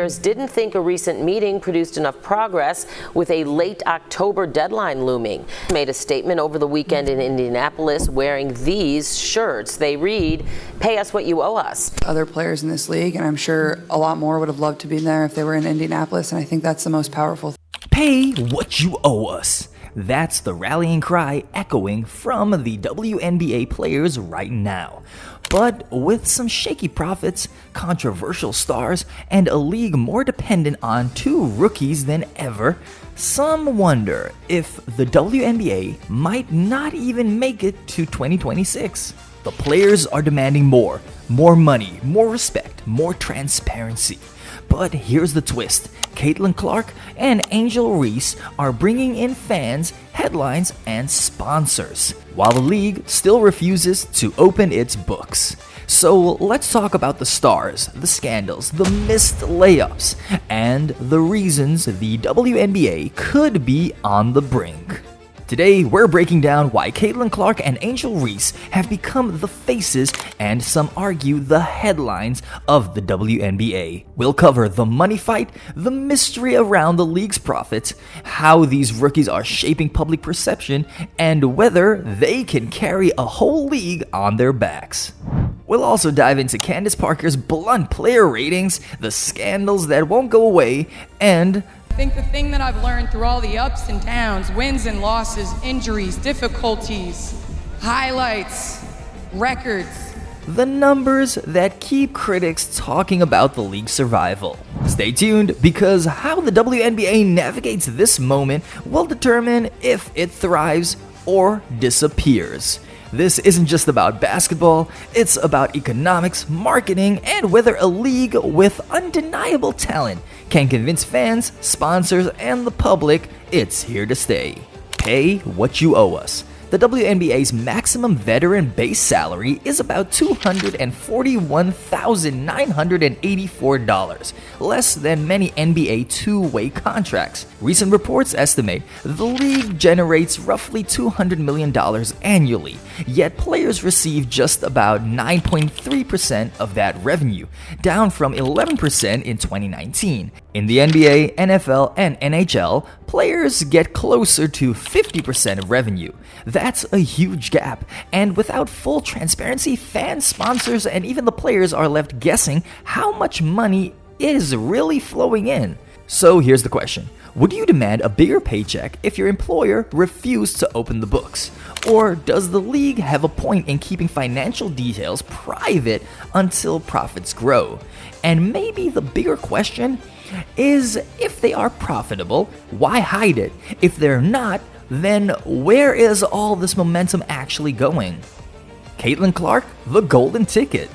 Didn't think a recent meeting produced enough progress with a late October deadline looming. Made a statement over the weekend in Indianapolis wearing these shirts. They read, "Pay us what you owe us." Other players in this league, and I'm sure a lot more would have loved to be there if they were in Indianapolis, and I think that's the most powerful. Pay what you owe us. That's the rallying cry echoing from the WNBA players right now. But with some shaky profits, controversial stars, and a league more dependent on two rookies than ever, some wonder if the WNBA might not even make it to 2026. The players are demanding more money, more respect, more transparency. But here's the twist. Caitlin Clark and Angel Reese are bringing in fans, headlines, and sponsors, while the league still refuses to open its books. So let's talk about the stars, the scandals, the missed layups, and the reasons the WNBA could be on the brink. Today, we're breaking down why Caitlin Clark and Angel Reese have become the faces and some argue the headlines of the WNBA. We'll cover the money fight, the mystery around the league's profits, how these rookies are shaping public perception, and whether they can carry a whole league on their backs. We'll also dive into Candace Parker's blunt player ratings, the scandals that won't go away, and I think the thing that I've learned through all the ups and downs, wins and losses, injuries, difficulties, highlights, records, the numbers that keep critics talking about the league's survival. Stay tuned, because how the WNBA navigates this moment will determine if it thrives or disappears. This isn't just about basketball, it's about economics, marketing, and whether a league with undeniable talent can convince fans, sponsors, and the public it's here to stay. Pay what you owe us. The WNBA's maximum veteran base salary is about $241,984, less than many NBA two-way contracts. Recent reports estimate the league generates roughly $200 million annually, yet players receive just about 9.3% of that revenue, down from 11% in 2019. In the NBA, NFL, and NHL, players get closer to 50% of revenue. That's a huge gap, and without full transparency, fans, sponsors, and even the players are left guessing how much money is really flowing in. So here's the question. Would you demand a bigger paycheck if your employer refused to open the books? Or does the league have a point in keeping financial details private until profits grow? And maybe the bigger question is, if they are profitable, why hide it? If they're not, then where is all this momentum actually going? Caitlin Clark, the golden ticket.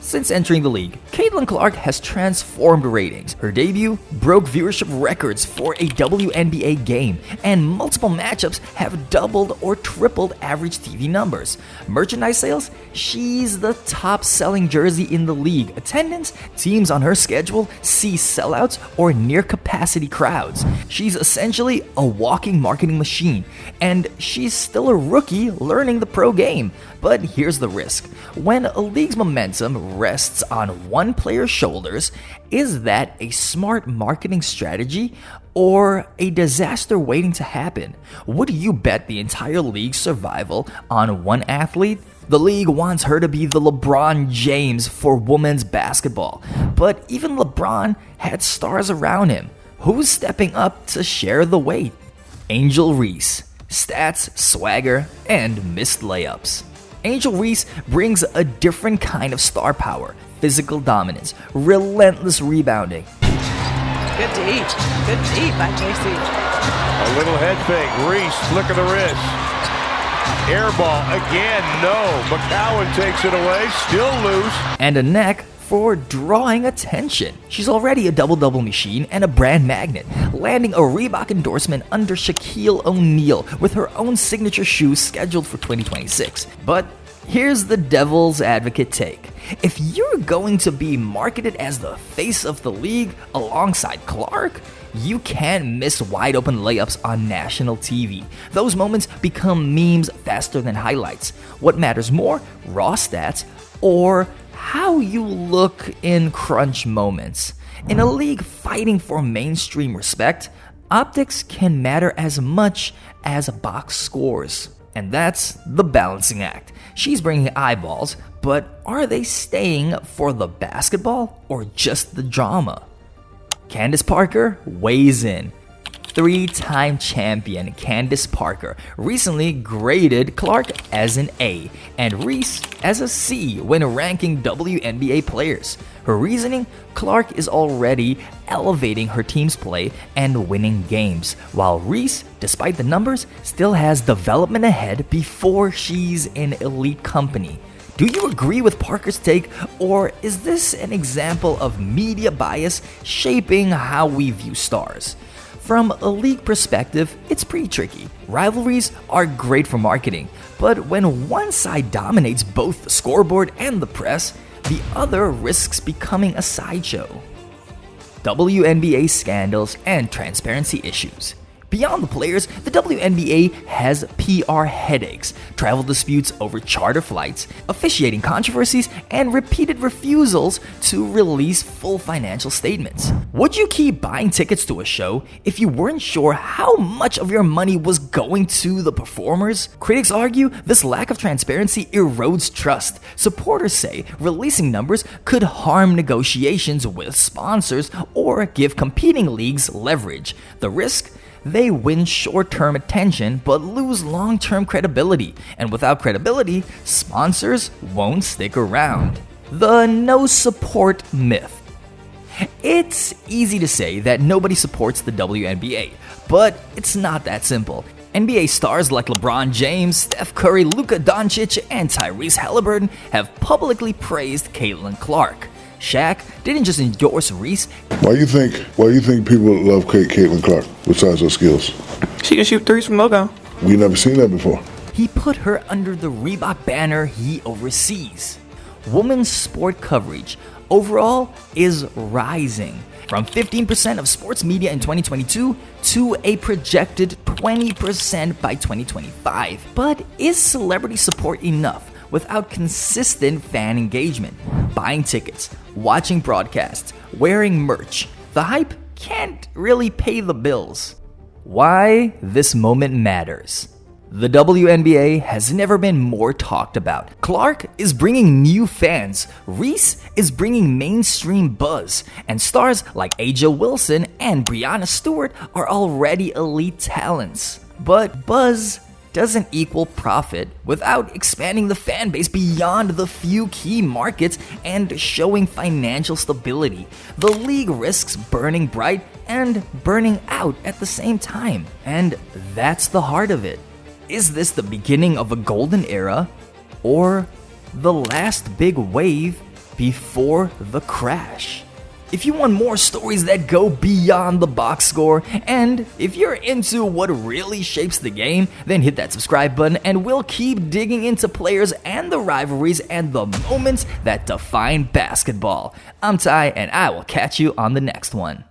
Since entering the league, Caitlin Clark has transformed ratings. Her debut broke viewership records for a WNBA game, and multiple matchups have doubled or tripled average TV numbers. Merchandise sales? She's the top-selling jersey in the league. Attendance? Teams on her schedule see sellouts or near-capacity crowds. She's essentially a walking marketing machine, and she's still a rookie learning the pro game. But here's the risk. When a league's momentum rests on one player's shoulders, is that a smart marketing strategy or a disaster waiting to happen? Would you bet the entire league's survival on one athlete? The league wants her to be the LeBron James for women's basketball, but even LeBron had stars around him. Who's stepping up to share the weight? Angel Reese. Stats, swagger, and missed layups. Angel Reese brings a different kind of star power, physical dominance, relentless rebounding. Good deep by JC. A little head fake, Reese, flick of the wrist. Air ball again, no. McCowan takes it away, still loose. And a knack for drawing attention. She's already a double-double machine and a brand magnet, landing a Reebok endorsement under Shaquille O'Neal with her own signature shoes scheduled for 2026. But here's the devil's advocate take. If you're going to be marketed as the face of the league alongside Clark, you can't miss wide-open layups on national TV. Those moments become memes faster than highlights. What matters more, raw stats or how you look in crunch moments. In a league fighting for mainstream respect, optics can matter as much as box scores. And that's the balancing act. She's bringing eyeballs, but are they staying for the basketball or just the drama? Candace Parker weighs in. Three-time champion Candace Parker recently graded Clark as an A and Reese as a C when ranking WNBA players. Her reasoning? Clark is already elevating her team's play and winning games, while Reese, despite the numbers, still has development ahead before she's in elite company. Do you agree with Parker's take, or is this an example of media bias shaping how we view stars? From a league perspective, it's pretty tricky. Rivalries are great for marketing, but when one side dominates both the scoreboard and the press, the other risks becoming a sideshow. WNBA scandals and transparency issues. Beyond the players, the WNBA has PR headaches, travel disputes over charter flights, officiating controversies, and repeated refusals to release full financial statements. Would you keep buying tickets to a show if you weren't sure how much of your money was going to the performers? Critics argue this lack of transparency erodes trust. Supporters say releasing numbers could harm negotiations with sponsors or give competing leagues leverage. The risk? They win short-term attention but lose long-term credibility, and without credibility, sponsors won't stick around. The no support myth. It's easy to say that nobody supports the WNBA, but it's not that simple. NBA stars like LeBron James, Steph Curry, Luka Doncic, and Tyrese Halliburton have publicly praised Caitlin Clark. Shaq didn't just endorse Reese. Why you think people love Caitlin Clark besides her skills? She can shoot threes from logo. We never seen that before. He put her under the Reebok banner he oversees. Women's sport coverage overall is rising from 15% of sports media in 2022 to a projected 20% by 2025. But is celebrity support enough without consistent fan engagement? Buying tickets, watching broadcasts, wearing merch. The hype can't really pay the bills. Why this moment matters. The WNBA has never been more talked about. Clark is bringing new fans, Reese is bringing mainstream buzz, and stars like A'ja Wilson and Breanna Stewart are already elite talents. But buzz doesn't equal profit without expanding the fan base beyond the few key markets and showing financial stability. The league risks burning bright and burning out at the same time. And that's the heart of it. Is this the beginning of a golden era or the last big wave before the crash? If you want more stories that go beyond the box score, and if you're into what really shapes the game, then hit that subscribe button and we'll keep digging into players and the rivalries and the moments that define basketball. I'm Ty, and I will catch you on the next one.